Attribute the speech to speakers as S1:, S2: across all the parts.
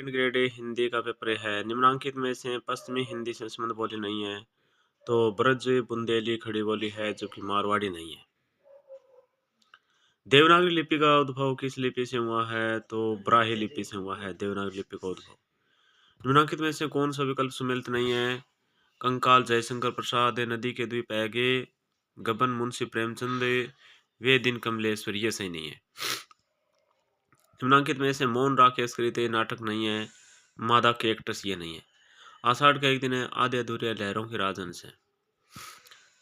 S1: Second grade Hindi का paper है। निम्नांकित में से पश्चिमी हिंदी से संबंध बोली नहीं है। तो ब्रज बुंदेली खड़ी बोली है जो कि मारवाड़ी नहीं है। देवनागरी लिपि का उद्भव किस लिपि से हुआ है? तो ब्राह्मी लिपि से हुआ है देवनागरी लिपि का उद्भव। निम्नांकित में से कौन सा विकल्प सुमेलित नहीं है? कंकाल जयशंकर प्रसाद, नदी के द्वीप ऐगे, गबन मुंशी प्रेमचंद, वे दिन कमलेश्वर, ये सही नहीं है। निम्नांकित में से मौन राकेश कृत नाटक नहीं है। मादा कैक्टस, ये नहीं है। आषाढ़ का एक दिन है, आधे अधूरे लहरों की राजहंस है।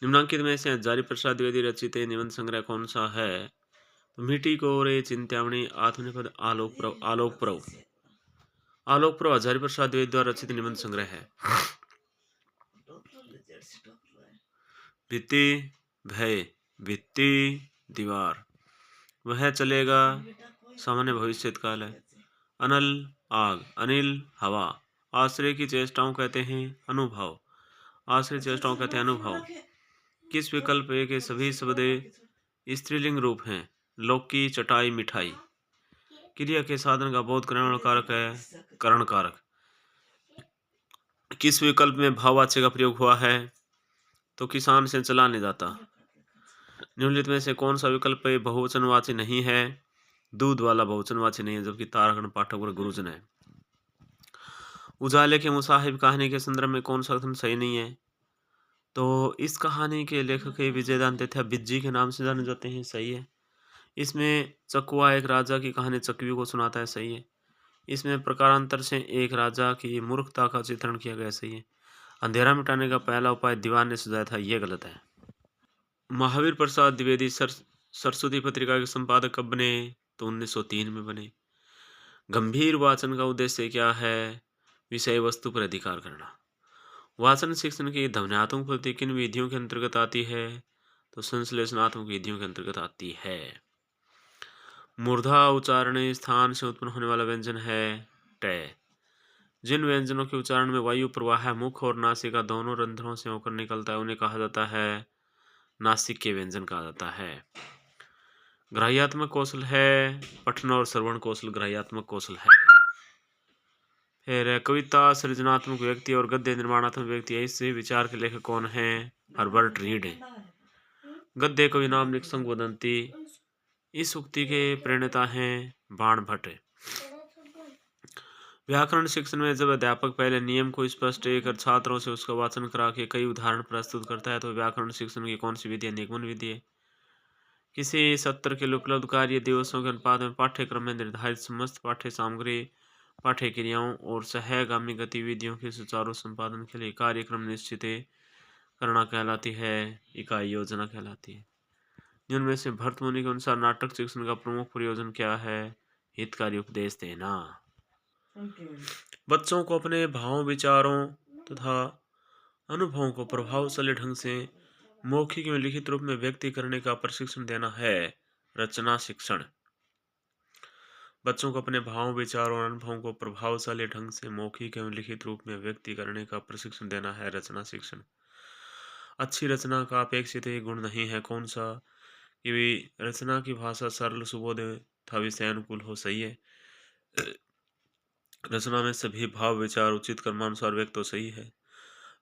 S1: निम्नांकित में से हजारी प्रसाद द्विवेदी रचित निबंध संग्रह कौन सा है? तो मीठी कोरे चिंतामणि, आत्मनिपद, आलोक प्रव, आलोक प्रव। आलोक प्रव हजारी प्रसाद द्विवेदी द्वारा रचित निबंध संग्रह है। भित्ति भय, भित्ति दीवार, वह चलेगा, सामान्य भविष्य काल है। अनल आग, अनिल हवा। आश्रय की चेष्टाओं कहते हैं अनुभव, आश्रय चेष्टाओं कहते हैं अनुभव। किस विकल्प ए के सभी शब्द स्त्रीलिंग रूप हैं? लौकी, चटाई, मिठाई। क्रिया के साधन का बहुत करण कारक है करण कारक। किस विकल्प में भाववाच्य का प्रयोग हुआ है? तो किसान से चला नहीं जाता। निम्नलिखित में से कौन सा विकल्प बहुवचनवाची नहीं है? दूध वाला बहुवचनवाची नहीं है, जबकि तारागण पाठक और गुरुजन है। उजाले के मुसाहिब कहानी के संदर्भ में कौन सा कथन सही नहीं है? तो इस कहानी के लेखक विजयदान तथा बिज्जी के नाम से जाने जाते हैं, सही है। इसमें चकुआ एक राजा की कहानी चकवी को सुनाता है, सही है। इसमें प्रकारांतर से एक राजा की मूर्खता का चित्रण किया गया, सही है। अंधेरा मिटाने का पहला उपाय दीवान ने सुझाया था, यह गलत है। महावीर प्रसाद द्विवेदी सरस्वती पत्रिका के संपादक कब बने? तो 1903 में बने। गंभीर वाचन का उद्देश्य क्या है? विषय वस्तु पर अधिकार करना। वाचन शिक्षण की ध्वन्यात्मक पद्धति किन विधियों के अंतर्गत आती है? तो संश्लेषणात्मक विधियों के अंतर्गत आती है। मूर्धा उच्चारण स्थान से उत्पन्न होने वाला व्यंजन है ट। जिन व्यंजनों के उच्चारण में वायु प्रवाह मुख और नासिका दोनों रंध्रों से होकर निकलता है उन्हें कहा जाता है नासिक के व्यंजन कहा जाता है। ग्राह्यात्मक कौशल है पठन और श्रवण कौशल ग्राह्यात्मक कौशल है। फिर कविता सृजनात्मक व्यक्ति और गद्य निर्माणात्मक व्यक्ति, इससे विचार के लेखक कौन है? हर्बर्ट रीड है। गद्य कवि नाम निक्संग वदंती, इस उक्ति के प्रणेता हैं बाण भट्ट। व्याकरण शिक्षण में जब अध्यापक पहले नियम को स्पष्ट कर छात्रों से उसका वाचन करा के कई उदाहरण प्रस्तुत करता है तो व्याकरण शिक्षण की कौन सी विधि है? निगमन विधि है। किसी सत्र के लिए उपलब्ध कार्य दिवसों के अनुपात में पाठ्यक्रम में निर्धारित समस्त पाठ्य सामग्री, पाठ्य क्रियाओं और सहगामी गतिविधियों के सुचारू संपादन के लिए कार्यक्रम निश्चित करना कहलाती है, इकाई योजना कहलाती है। जिनमें से भरत मुनि के अनुसार नाटक शिक्षण का प्रमुख प्रयोजन क्या है? हितकारी उपदेश देना। बच्चों को अपने भावों, विचारों तथा अनुभवों को प्रभावशाली ढंग से मौखिक एवं लिखित रूप में व्यक्त करने का प्रशिक्षण देना है रचना शिक्षण। बच्चों को अपने भावों, विचारों और अनुभवों को प्रभावशाली ढंग से मौखिक एवं लिखित रूप में व्यक्त करने का प्रशिक्षण देना है रचना शिक्षण। अच्छी रचना का अपेक्षित गुण नहीं है कौन सा? कि रचना की भाषा सरल, सुबोध तथा विषय अनुकूल हो, सही है। रचना में सभी भाव विचार उचित क्रमानुसार व्यक्त हो, सही है।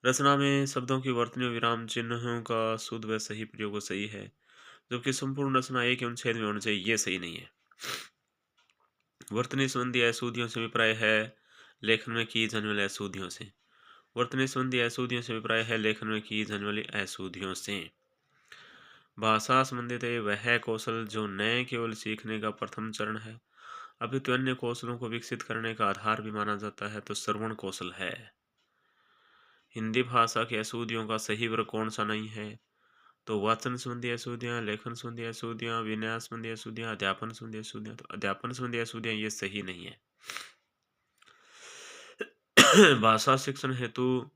S1: रचना में शब्दों की वर्तनी और विराम चिन्हों का शुद्ध व सही प्रयोग हो, सही है। जबकि संपूर्ण रचना एक अनुच्छेद में होनी चाहिए, ये सही नहीं है। वर्तनी संबंधी अशुद्धियों से अभिप्राय है लेखन में की जाने वाली अशुद्धियों से। वर्तनी संबंधी अशुद्धियों से अभिप्राय है लेखन में की जाने वाली अशुद्धियों से। भाषा संबंधित वह कौशल जो न केवल सीखने का प्रथम चरण है अपितु अन्य कौशलों को विकसित करने का आधार भी माना जाता है, तो श्रवण कौशल है। हिंदी भाषा की अशुद्धियों का सही वर्ग कौन सा नहीं है? तो वाचन संबंधी अशुद्धियाँ, लेखन संबंधी अशुद्धियाँ, विन्यास संबंधी अशुद्धियाँ, अध्यापन संबंधी अशुद्धियाँ। तो अध्यापन संबंधी अशुद्धियाँ ये सही नहीं है। भाषा शिक्षण हेतु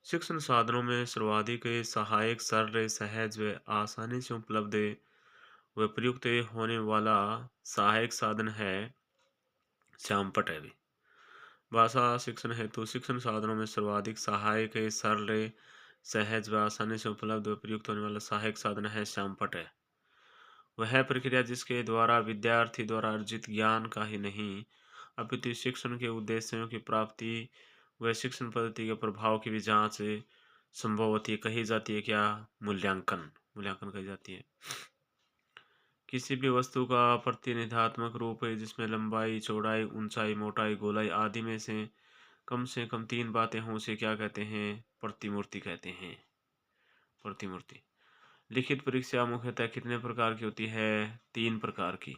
S1: शिक्षण साधनों में सर्वाधिक सहायक, सरल, सहज व आसानी से उपलब्ध व प्रयुक्त होने वाला सहायक साधन है श्यामपट्ट है भी। भाषा शिक्षण हेतु शिक्षण साधनों में सर्वाधिक सहायक, सरल, सहज व आसानी से उपलब्ध व प्रयुक्त होने वाला सहायक साधन है श्यामपट्ट है। वह प्रक्रिया जिसके द्वारा विद्यार्थी द्वारा अर्जित ज्ञान का ही नहीं अपितु शिक्षण के उद्देश्यों की प्राप्ति व शिक्षण पद्धति के प्रभाव की भी जांच संभव होती है। कही जाती है क्या? मूल्यांकन। मूल्यांकन कही जाती है। किसी भी वस्तु का प्रतिनिधात्मक रूप है जिसमें लंबाई, चौड़ाई, ऊंचाई, मोटाई, गोलाई आदि में से कम 3 बातें हों उसे क्या कहते हैं? प्रतिमूर्ति कहते हैं। प्रतिमूर्ति। लिखित परीक्षा मुख्यतः कितने प्रकार की होती है? 3 प्रकार की।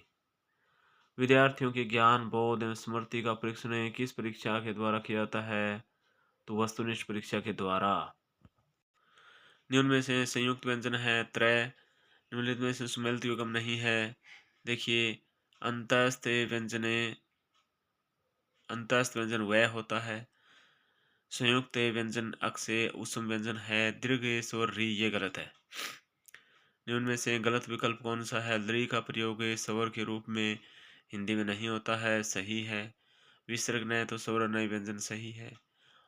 S1: विद्यार्थियों के ज्ञान, बोध एवं स्मृति का परीक्षण किस परीक्षा के द्वारा किया जाता है? तो वस्तुनिष्ठ परीक्षा के द्वारा। निम्न में से संयुक्त व्यंजन है त्रय, निम्नलिखित में से सुमेलित युग्म नहीं है। देखिए, अंतस्थ व्यंजने अंतस्थ व्यंजन वह होता है। संयुक्त व्यंजन अक से उसम व्यंजन है। दीर्घ स्वर री, ये गलत है। निम्न में से गलत विकल्प कौन सा है? ली का प्रयोग स्वर के रूप में हिंदी में नहीं होता है, सही है। विसर्ग न तो स्वर नए व्यंजन, सही है।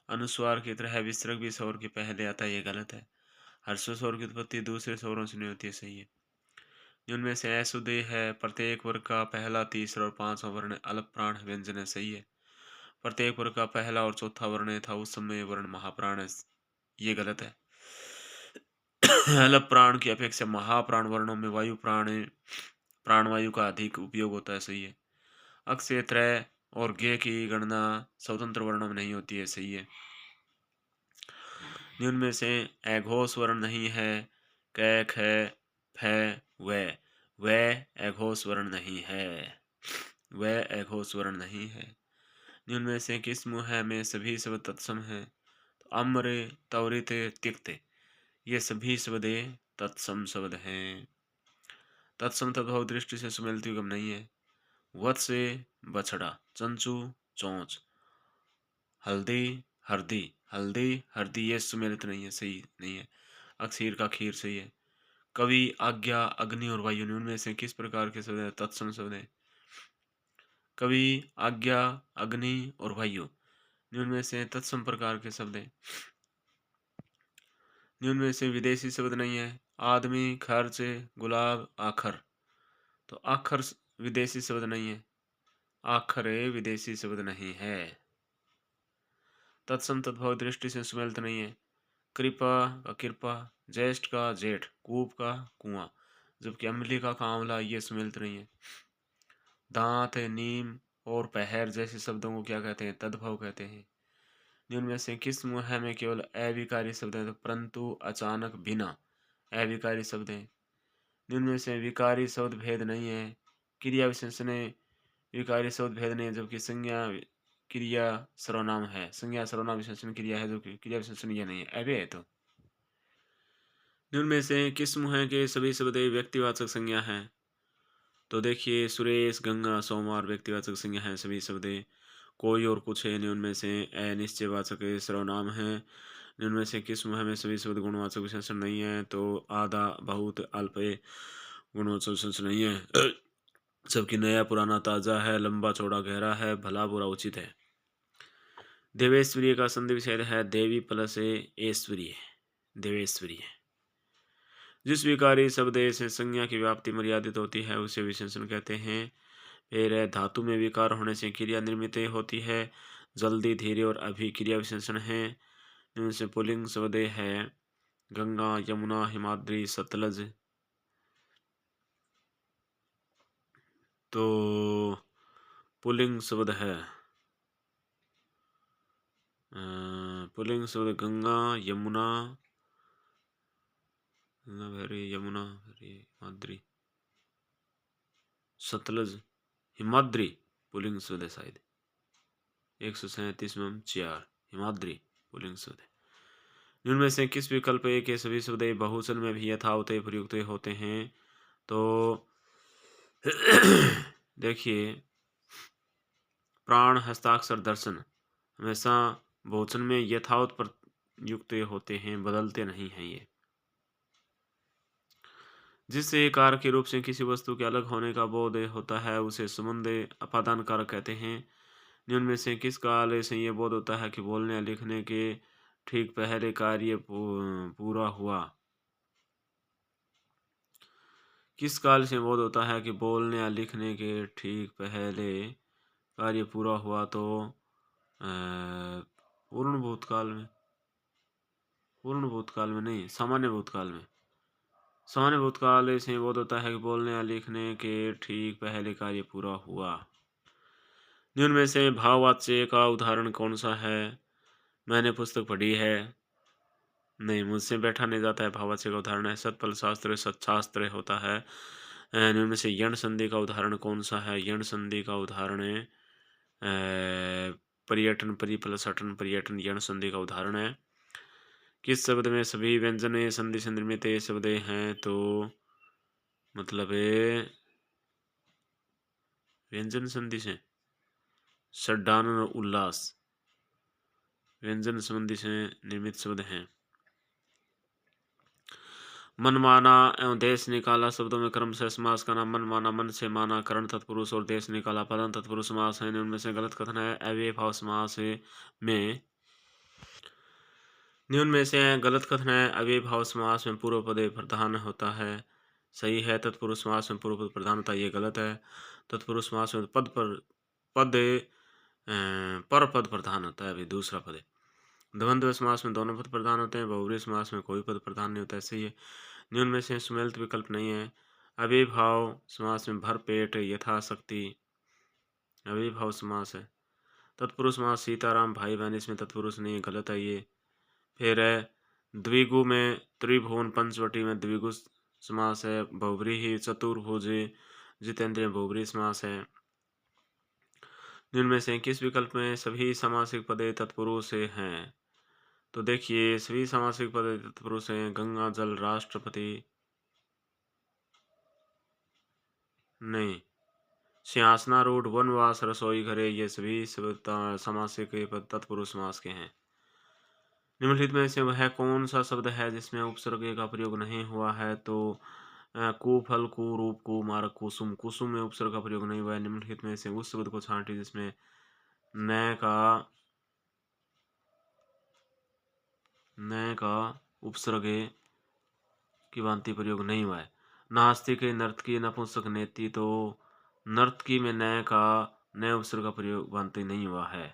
S1: अनुस्वार की तरह विसर्ग भी स्वर के पहले आता है, ये गलत है। हर्ष स्वर की उत्पत्ति दूसरे स्वरों से नहीं होती है, सही है। जिनमें से असुदय है। प्रत्येक वर्ग का पहला, तीसरा और पांचवा वर्ण अल्प प्राण व्यंजन है, सही है। प्रत्येक वर्ग का पहला और चौथा वर्ण था उस समय वर्ण महाप्राण है, ये गलत है। अल्प प्राण की अपेक्षा महाप्राण वर्णों में वायु प्राणवायु का अधिक उपयोग होता है, सही है। अक्ष, त्रय और गे की गणना स्वतंत्र वर्णों में नहीं होती है, सही है। निम्न में से अघोष वर्ण नहीं है। क, ख, फ, व अघोष वर्ण नहीं है। वह अघोष वर्ण नहीं है। निम्न में से किस मुँह में सभी शब्द तत्सम है? तो अम्र, त्वरित, तिक्त, ये सभी शब्द तत्सम शब्द हैं। तत्सम तद्भव दृष्टि से सुमेलित युग्म नहीं है। वत्स, बछड़ा, चंचू, चोंच, हल्दी, हरदी, हल्दी, हरदी, ये सुमेलित नहीं है, सही नहीं है। अक्षीर का खीर, सही है। कवि, आज्ञा, अग्नि और वायु, निम्न में से किस प्रकार के शब्द है? तत्सम शब्द है। कवि, आज्ञा, अग्नि और वायु, निम्न में से तत्सम प्रकार के शब्द हैं। निम्न में से विदेशी शब्द नहीं है। आदमी, खर्च, गुलाब, आखर, तो आखर विदेशी शब्द नहीं है। आखर विदेशी शब्द नहीं है। तत्सम तद्भव दृष्टि से सुमेलित नहीं है। कृपा का कृपा, ज्येष्ठ का जेठ, कूप का कुआं, जबकि अम्ली का आंवला, ये सुमेलित नहीं है। दांत, नीम और पहर जैसे शब्दों को क्या कहते हैं? तद्भव कहते हैं। निम्न में से किस मुँह में केवल अविकारी शब्द है? तो परंतु, अचानक, बिना, अविकारी शब्द है। निम्न में से विकारी शब्द भेद नहीं है। क्रिया विशेषण विकारी शब्द भेद नहीं है, जबकि संज्ञा क्रिया सर्वनाम है। संज्ञा सर्वनाम विशेषण क्रिया है, जबकि क्रिया विशेषण ये नहीं है, अव्यय है। तो निम्न में से किस मुँह के सभी शब्द व्यक्तिवाचक संज्ञा है? तो देखिए, सुरेश, गंगा, सोमवार व्यक्तिवाचक संज्ञा है सभी शब्द। कोई और कुछ है, निम्न में से अनिश्चयवाचक सर्वनाम है। निम्न में से किस मुँह में सभी शब्द गुणवाचक विशेषण नहीं है? तो आधा, बहुत, अल्प गुणवाचक विशेषण नहीं है। सबकी नया पुराना ताजा है, लंबा चौड़ा गहरा है, भला बुरा उचित है। देवेश्वरीय का संधि विच्छेद है देवी प्लस ऐश्वर्य, देवेश्वरीय। जिस विकारी शब्द से संज्ञा की व्याप्ति मर्यादित होती है उसे विशेषण कहते हैं। फिर धातु में विकार होने से क्रिया निर्मित होती है। जल्दी, धीरे और अभी क्रिया विशेषण है। इनमें से पुल्लिंग शब्द है गंगा, यमुना, हिमाद्री, सतलज। तो पुल्लिंग शब्द है पुल्लिंग शब्द गंगा, यमुना, यमुना, हिमाद्री, सतलज, हिमाद्री, पुल्लिंग शब्द है शायद। 137 में 4 हिमाद्री पुल्लिंग शब्द है। इनमें से किस विकल्प ए के सभी शब्द बहुवचन में भी यथावत प्रयुक्त होते हैं? तो देखिए, प्राण, हस्ताक्षर, दर्शन हमेशा बहुवचन में यथावत प्रयुक्त होते हैं, बदलते नहीं हैं ये। जिससे कारक के रूप से किसी वस्तु के अलग होने का बोध होता है उसे संबंध अपादान कारक कहते हैं। निम्न में से किस काल से ये बोध होता है कि बोलने या लिखने के ठीक पहले कार्य पूरा हुआ? किस काल से बोध होता है कि बोलने या लिखने के ठीक पहले कार्य पूरा हुआ तो पूर्ण भूतकाल में, पूर्ण भूतकाल में नहीं, सामान्य भूतकाल में। सामान्य भूतकाल से बोध होता है कि बोलने या लिखने के ठीक पहले कार्य पूरा हुआ। निम्न में से भाववाच्य का उदाहरण कौन सा है? मैंने पुस्तक पढ़ी है। नहीं, मुझसे बैठा नहीं जाता है भाववाच्य का उदाहरण है। सत्फल शास्त्र सत्शास्त्र होता है। निम्न में से यण संधि का उदाहरण कौन सा है? यण संधि का उदाहरण है पर्यटन, परिप्लस हटन, पर्यटन यण संधि का उदाहरण है। किस शब्द में सभी व्यंजन संधि से निर्मित शब्द हैं? तो मतलब व्यंजन संधि से षड्डानन और उल्लास व्यंजन संधि से निर्मित शब्द हैं। मन माना एवं देश निकाला शब्दों में क्रमशः समास का नाम मन माना, मन से माना, करण तत्पुरुष और देश निकाला पदम तत्पुरुष समास है। उनमें से गलत कथन है अव्यय भाव समास में। निम्न में से गलत कथन है अव्यय भाव समास में पूर्व पद प्रधान होता है। सही है तत्पुरुष समास में पूर्व पद प्रधान होता है, ये गलत है। तत्पुरुष समास में पर पद प्रधान होता है, अभी दूसरा पद है। द्वंद्व समास में दोनों पद प्रधान होते हैं। बहुब्रीहि समास में कोई पद प्रधान नहीं होता है, सही है। निम्न में से सुमेलित विकल्प नहीं है। अव्यय भाव समास में भर पेट यथाशक्ति अव्यय भाव समास है। तत्पुरुष समास सीताराम भाई बहन, इसमें तत्पुरुष नहीं है, गलत है ये। फिर है द्विगु में त्रिभुवन पंचवटी में द्विगु समास है। बहुब्रीहि चतुर्भुज जितेंद्रिय बहुब्रीहि समास है। जिनमें से किस विकल्प में सभी समासिक पदे तत्पुरुष हैं? तो देखिए सभी समासिक पदे तत्पुरुष हैं। गंगा जल राष्ट्रपति नहीं, सिंहासनारूढ़ वनवास रसोई घरे, ये सभी समासिक पद तत्पुरुष समास के हैं। निम्नलिखित में से वह कौन सा शब्द है जिसमें उपसर्ग का प्रयोग नहीं हुआ है? तो कु फल कु रूप कु मारक कुसुम, कुसुम में उपसर्ग का प्रयोग नहीं हुआ है। निम्नलिखित में से उस शब्द को छांटिए जिसमें न का उपसर्ग की भांति प्रयोग नहीं हुआ है। नास्तिक नर्तकी नपुंसक नेति, तो नर्तकी में न का न उपसर्ग का प्रयोग भांति नहीं हुआ है।